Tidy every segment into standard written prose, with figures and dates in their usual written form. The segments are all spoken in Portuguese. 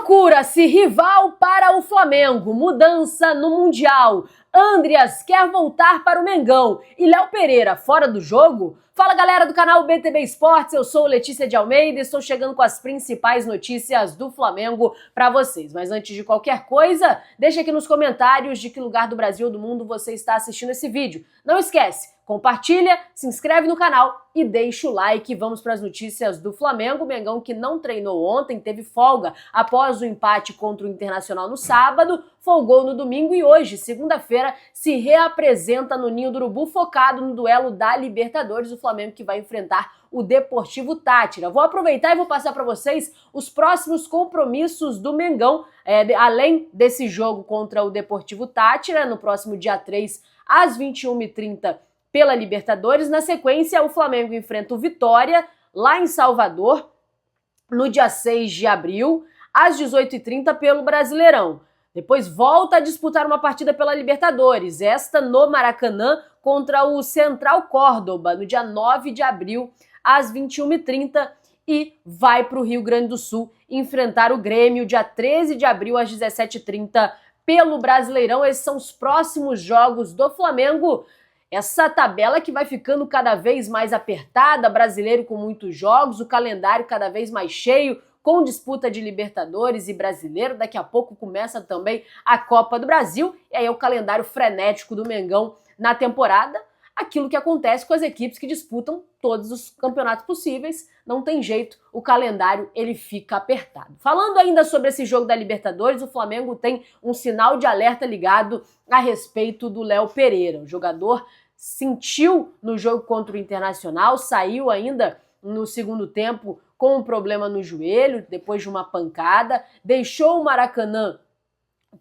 Procura-se rival para o Flamengo, mudança no Mundial. Andreas quer voltar para o Mengão e Léo Pereira fora do jogo? Fala galera do canal BTB Esportes, eu sou Letícia de Almeida e estou chegando com as principais notícias do Flamengo para vocês. Mas antes de qualquer coisa, deixa aqui nos comentários de que lugar do Brasil ou do mundo você está assistindo esse vídeo. Não esquece, compartilha, se inscreve no canal e deixa o like. Vamos para as notícias do Flamengo. O Mengão, que não treinou ontem, teve folga após o empate contra o Internacional no sábado, folgou no domingo e hoje, segunda-feira, se reapresenta no Ninho do Urubu, focado no duelo da Libertadores. O Flamengo que vai enfrentar o Deportivo Táchira. Vou aproveitar e vou passar para vocês os próximos compromissos do Mengão, além desse jogo contra o Deportivo Táchira, no próximo dia 3, às 21h30, pela Libertadores. Na sequência, o Flamengo enfrenta o Vitória, lá em Salvador, no dia 6 de abril, às 18h30, pelo Brasileirão. Depois volta a disputar uma partida pela Libertadores, esta no Maracanã, contra o Central Córdoba, no dia 9 de abril, às 21h30, e vai para o Rio Grande do Sul enfrentar o Grêmio, dia 13 de abril, às 17h30, pelo Brasileirão. Esses são os próximos jogos do Flamengo. Essa tabela que vai ficando cada vez mais apertada, brasileiro com muitos jogos, o calendário cada vez mais cheio, com disputa de Libertadores e Brasileiro. Daqui a pouco começa também a Copa do Brasil, e aí é o calendário frenético do Mengão na temporada. Aquilo que acontece com as equipes que disputam todos os campeonatos possíveis, não tem jeito, o calendário ele fica apertado. Falando ainda sobre esse jogo da Libertadores, o Flamengo tem um sinal de alerta ligado a respeito do Léo Pereira. O jogador sentiu no jogo contra o Internacional, saiu ainda no segundo tempo com um problema no joelho, depois de uma pancada, deixou o Maracanã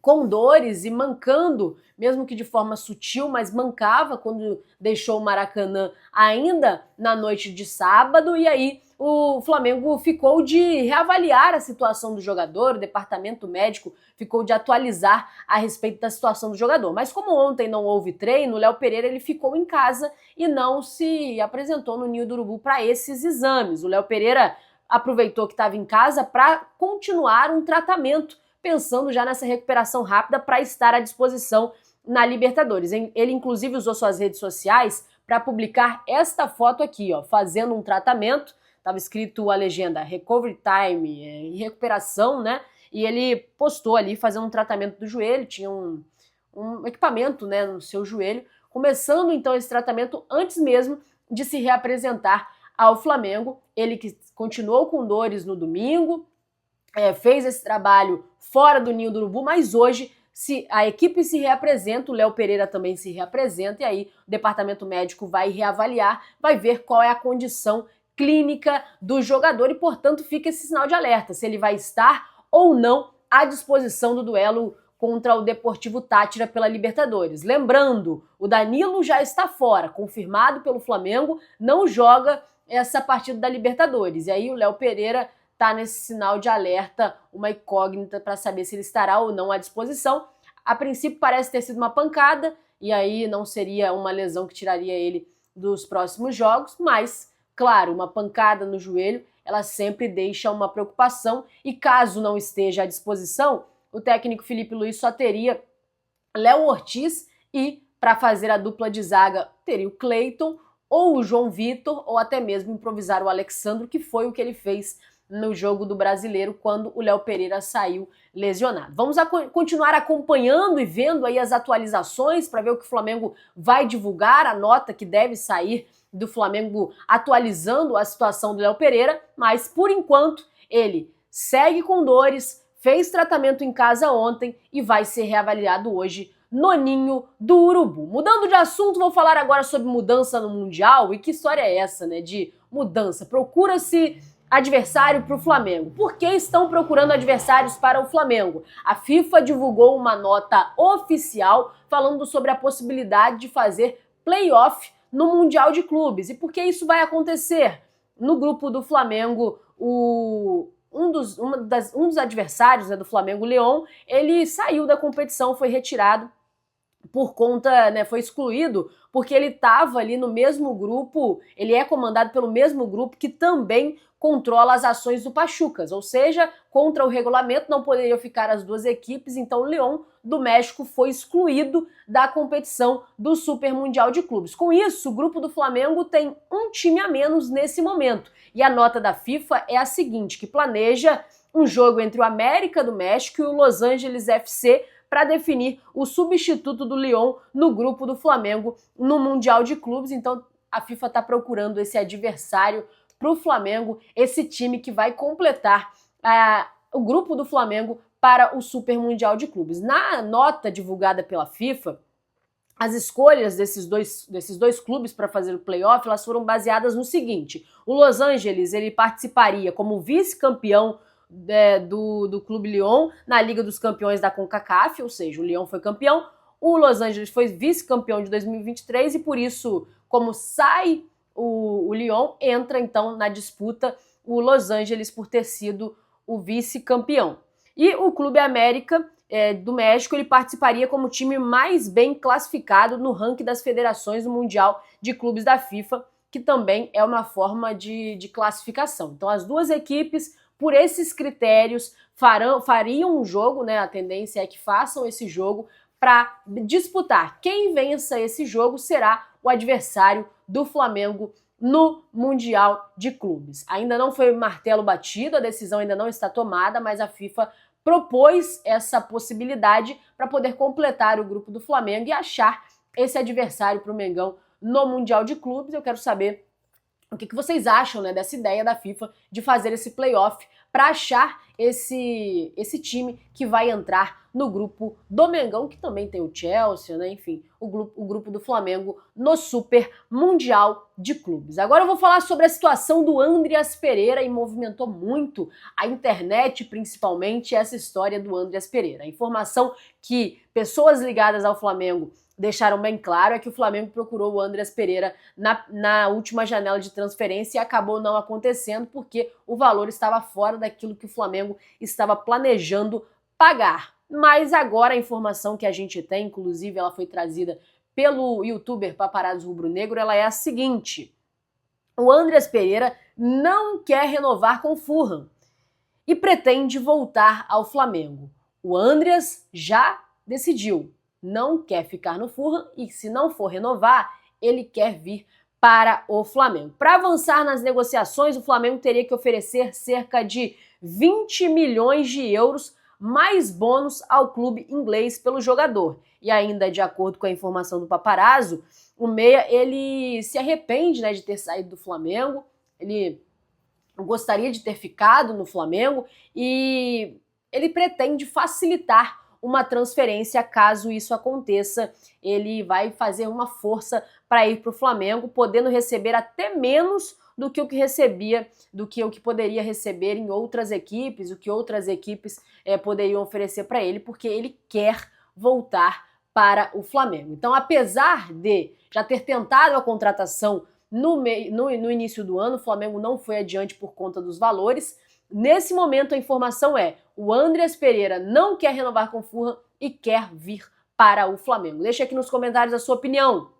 com dores e mancando, mesmo que de forma sutil, mas mancava quando deixou o Maracanã ainda na noite de sábado, e aí o Flamengo ficou de reavaliar a situação do jogador, o departamento médico ficou de atualizar a respeito da situação do jogador. Mas como ontem não houve treino, o Léo Pereira ele ficou em casa e não se apresentou no Ninho do Urubu para esses exames. O Léo Pereira aproveitou que estava em casa para continuar um tratamento, pensando já nessa recuperação rápida para estar à disposição na Libertadores. Ele inclusive usou suas redes sociais para publicar esta foto aqui, ó, fazendo um tratamento. Estava escrito a legenda Recovery Time, recuperação, né? E ele postou ali fazendo um tratamento do joelho, tinha um equipamento, né, no seu joelho, começando então esse tratamento antes mesmo de se reapresentar ao Flamengo. Ele que continuou com dores no domingo, fez esse trabalho fora do Ninho do Urubu, mas hoje a equipe se reapresenta, o Léo Pereira também se reapresenta, e aí o departamento médico vai reavaliar, vai ver qual é a condição clínica do jogador e, portanto, fica esse sinal de alerta, se ele vai estar ou não à disposição do duelo contra o Deportivo Táchira pela Libertadores. Lembrando, o Danilo já está fora, confirmado pelo Flamengo, não joga essa partida da Libertadores, e aí o Léo Pereira está nesse sinal de alerta, uma incógnita para saber se ele estará ou não à disposição. A princípio parece ter sido uma pancada, e aí não seria uma lesão que tiraria ele dos próximos jogos, mas, claro, uma pancada no joelho, ela sempre deixa uma preocupação, e caso não esteja à disposição, o técnico Felipe Luiz só teria Léo Ortiz e, para fazer a dupla de zaga, teria o Cleiton, ou o João Vitor, ou até mesmo improvisar o Alexandro, que foi o que ele fez no jogo do Brasileiro, quando o Léo Pereira saiu lesionado. Vamos continuar acompanhando e vendo aí as atualizações para ver o que o Flamengo vai divulgar, a nota que deve sair do Flamengo atualizando a situação do Léo Pereira, mas por enquanto ele segue com dores, fez tratamento em casa ontem e vai ser reavaliado hoje no Ninho do Urubu. Mudando de assunto, vou falar agora sobre mudança no Mundial. E que história é essa, né, de mudança? Procura-se adversário para o Flamengo. Por que estão procurando adversários para o Flamengo? A FIFA divulgou uma nota oficial falando sobre a possibilidade de fazer play-off no Mundial de Clubes. E por que isso vai acontecer? No grupo do Flamengo, um dos adversários, né, do Flamengo, Leão, ele saiu da competição, foi retirado por conta, né, foi excluído porque ele estava ali no mesmo grupo, ele é comandado pelo mesmo grupo que também controla as ações do Pachucas, ou seja, contra o regulamento não poderiam ficar as duas equipes, então o León do México foi excluído da competição do Super Mundial de Clubes. Com isso, o grupo do Flamengo tem um time a menos nesse momento, e a nota da FIFA é a seguinte, que planeja um jogo entre o América do México e o Los Angeles FC para definir o substituto do León no grupo do Flamengo no Mundial de Clubes. Então a FIFA está procurando esse adversário para o Flamengo, esse time que vai completar o grupo do Flamengo para o Super Mundial de Clubes. Na nota divulgada pela FIFA, as escolhas desses dois clubes para fazer o playoff, elas foram baseadas no seguinte: o Los Angeles ele participaria como vice-campeão do Clube León na Liga dos Campeões da CONCACAF, ou seja, o León foi campeão, o Los Angeles foi vice-campeão de 2023 e por isso, como sai o León, entra então na disputa o Los Angeles por ter sido o vice-campeão. E o Clube América do México, ele participaria como time mais bem classificado no ranking das federações do Mundial de Clubes da FIFA, que também é uma forma de classificação. Então as duas equipes, por esses critérios, fariam um jogo, né? A tendência é que façam esse jogo para disputar. Quem vença esse jogo será o adversário do Flamengo no Mundial de Clubes. Ainda não foi martelo batido, a decisão ainda não está tomada, mas a FIFA propôs essa possibilidade para poder completar o grupo do Flamengo e achar esse adversário para o Mengão no Mundial de Clubes. Eu quero saber o que vocês acham, né, dessa ideia da FIFA de fazer esse playoff para achar esse time que vai entrar no grupo do Mengão, que também tem o Chelsea, né? Enfim, o grupo do Flamengo no Super Mundial de Clubes. Agora eu vou falar sobre a situação do Andreas Pereira e movimentou muito a internet, principalmente essa história do Andreas Pereira. A informação que pessoas ligadas ao Flamengo deixaram bem claro é que o Flamengo procurou o Andreas Pereira na última janela de transferência e acabou não acontecendo porque o valor estava fora daquilo que o Flamengo estava planejando pagar. Mas agora a informação que a gente tem, inclusive ela foi trazida pelo youtuber Paparazzo Rubro Negro, ela é a seguinte: o Andreas Pereira não quer renovar com o Fulham e pretende voltar ao Flamengo. O Andreas já decidiu, não quer ficar no Fulham e se não for renovar, ele quer vir para o Flamengo. Para avançar nas negociações, o Flamengo teria que oferecer cerca de 20 milhões de euros mais bônus ao clube inglês pelo jogador. E ainda, de acordo com a informação do Paparazzo, o Meia, ele se arrepende, né, de ter saído do Flamengo, ele gostaria de ter ficado no Flamengo e ele pretende facilitar uma transferência caso isso aconteça. Ele vai fazer uma força para ir para o Flamengo, podendo receber até menos do que o que recebia, do que o que poderia receber em outras equipes, o que outras equipes poderiam oferecer para ele, porque ele quer voltar para o Flamengo. Então, apesar de já ter tentado a contratação no início do ano, o Flamengo não foi adiante por conta dos valores. Nesse momento, a informação é: o Andreas Pereira não quer renovar com o Fulham e quer vir para o Flamengo. Deixa aqui nos comentários a sua opinião.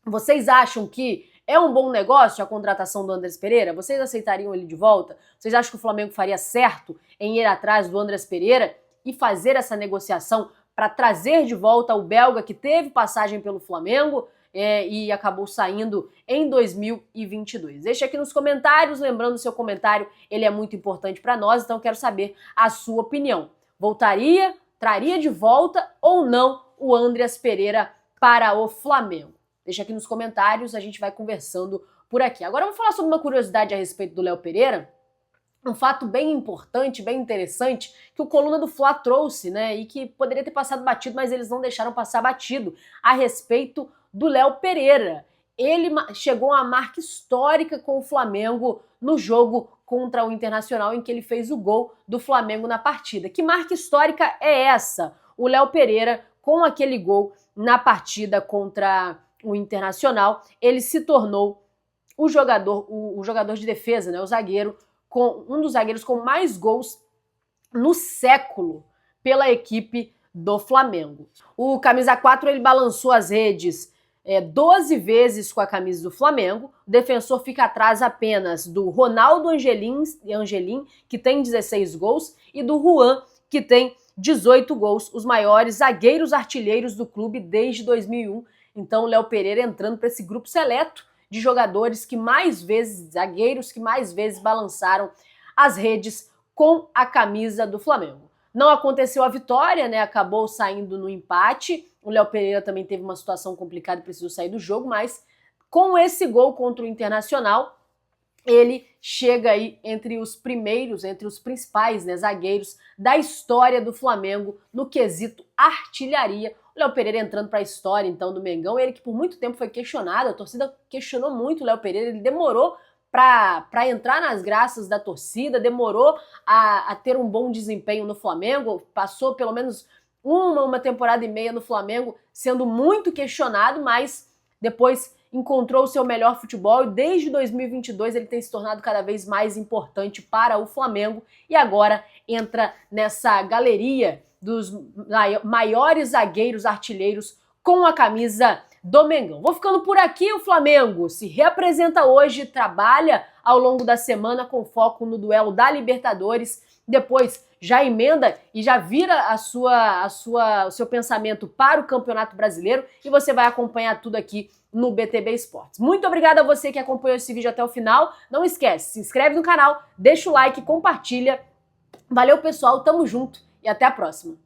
Vocês acham que é um bom negócio a contratação do Andreas Pereira? Vocês aceitariam ele de volta? Vocês acham que o Flamengo faria certo em ir atrás do Andreas Pereira e fazer essa negociação para trazer de volta o belga que teve passagem pelo Flamengo e acabou saindo em 2022? Deixa aqui nos comentários, lembrando, seu comentário ele é muito importante para nós, então eu quero saber a sua opinião. Voltaria, traria de volta ou não o Andreas Pereira para o Flamengo? Deixa aqui nos comentários, a gente vai conversando por aqui. Agora eu vou falar sobre uma curiosidade a respeito do Léo Pereira, um fato bem importante, bem interessante, que o Coluna do Fla trouxe, né, e que poderia ter passado batido, mas eles não deixaram passar batido, a respeito do Léo Pereira. Ele chegou a uma marca histórica com o Flamengo no jogo contra o Internacional, em que ele fez o gol do Flamengo na partida. Que marca histórica é essa? O Léo Pereira, com aquele gol na partida contra o Internacional, ele se tornou o jogador de defesa, né, o zagueiro, um dos zagueiros com mais gols no século pela equipe do Flamengo. O camisa 4 ele balançou as redes 12 vezes com a camisa do Flamengo. O defensor fica atrás apenas do Ronaldo Angelim, que tem 16 gols, e do Juan, que tem 18 gols, os maiores zagueiros artilheiros do clube desde 2001. Então o Léo Pereira entrando para esse grupo seleto de jogadores que mais vezes, zagueiros que mais vezes balançaram as redes com a camisa do Flamengo. Não aconteceu a vitória, né? Acabou saindo no empate. O Léo Pereira também teve uma situação complicada e precisou sair do jogo, mas com esse gol contra o Internacional, ele chega aí entre os primeiros, entre os principais, né, zagueiros da história do Flamengo no quesito artilharia. O Léo Pereira entrando para a história, então, do Mengão, ele que por muito tempo foi questionado, a torcida questionou muito o Léo Pereira, ele demorou para entrar nas graças da torcida, demorou a ter um bom desempenho no Flamengo, passou pelo menos uma temporada e meia no Flamengo sendo muito questionado, mas depois encontrou o seu melhor futebol e desde 2022 ele tem se tornado cada vez mais importante para o Flamengo e agora entra nessa galeria dos maiores zagueiros artilheiros com a camisa do Mengão. Vou ficando por aqui. O Flamengo se reapresenta hoje, trabalha ao longo da semana com foco no duelo da Libertadores, depois já emenda e já vira o seu pensamento para o Campeonato Brasileiro e você vai acompanhar tudo aqui no BTB Esportes. Muito obrigada a você que acompanhou esse vídeo até o final. Não esquece, se inscreve no canal, deixa o like, compartilha. Valeu, pessoal, tamo junto e até a próxima.